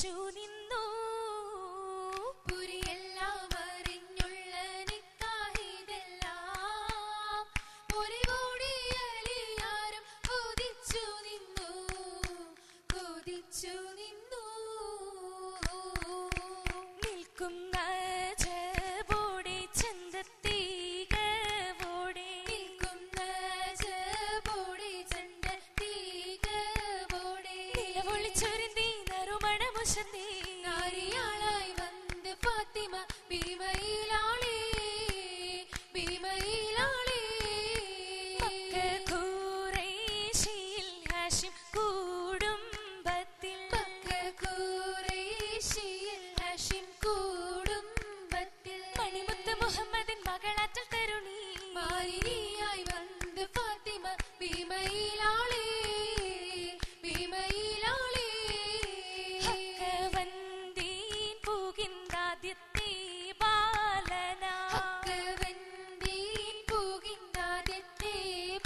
കൊതിച്ചു നിന്നു. പുരിയെല്ലാം അറിഞ്ഞുള്ള നിക്കാഹിതെല്ലാം പുരി കൂടിയാലും കൊതിച്ചു നിന്നു, കൊതിച്ചു നിന്നു. നിൽക്കുന്ന ജബോടെ ചന്തത്തീകവോടെ, നിൽക്കുന്ന ജബോടെ ചന്തത്തീകവോടെ നിലവൊളിച്ചൊരുന്തി നറുമണമുശന്തി നാരിയാളായി വന്ന് ഫാത്തിമ ബിരിമയിലാളേ, ബിരിമയിലാളേ. മക്ക ഖുറൈശിയിൽ ഹാഷിം കുടുംബത്തിൽ, മക്ക ഖുറൈശിയിൽ ഹാഷിം കുടുംബത്തിൽ മണിമുത്ത് മുഹമ്മദിൻ മകളാറ്റൽ തരുണി മാരിനിയായി വന്ന് ഫാത്തിമ ബിരിമയിലാളേ, ബിരിമയിലാളേ. ഹക്കവന്തീൻ പൂകിന്താദ്യത്തെ ബാലന, ഹക്കവന്തീൻ പൂകിന്താദ്യത്തെ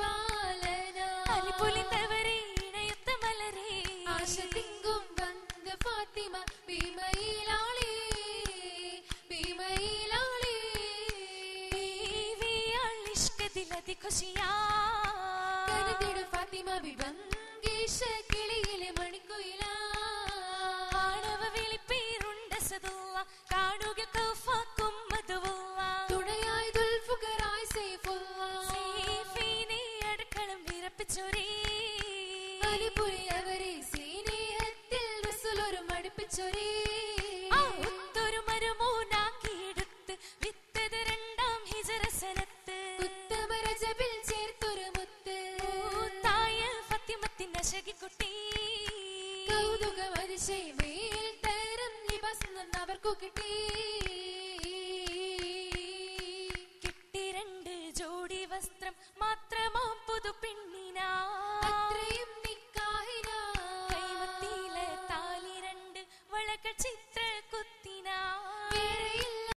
ബാലന അലിപൊലിന്തവരെ ഇണയൊത്ത മലരെ ആശ തിങ്കും വന്ന് ഫാത്തിമ ബിരിമയിലാളേ, ബിരിമയിലാളേ. ബീവിയാൾ ഇഷ്കദിലതി ഖുശിയാ കരുതിടു ഫാത്തിമ ബിബങ്കേശ കിളിയിലെ മണിക്കുയിലാ ആണവ വിളിപ്പേരുണ്ട സദുള്ള കാണുക കൗഫാക്കും മധുവുള്ള തുണയായി ദുൽഫുഖറായി സൈഫുള്ള സൈഫിനെ അടുക്കളം വിറപ്പിച്ചൊരേ അലിപുരിയവരെ സ്നേഹത്തിൽ റസൂലൊരു മടുപ്പിച്ചൊരേ ഒത്തൊരു മരുമോനാക്കിയെടുത്ത് വിത്തത് രണ്ടാം ഹിജറ സനത്ത് ഉത്തമ രജബിൽ ചേർത്തൊരു മുത്ത് തായ ഫത്തിമത്തിൻ അശകിക്കുട്ടി കൗതുകം അതിശയമേൽ തരം ലിബാസ് അവർക്കു കിട്ടി.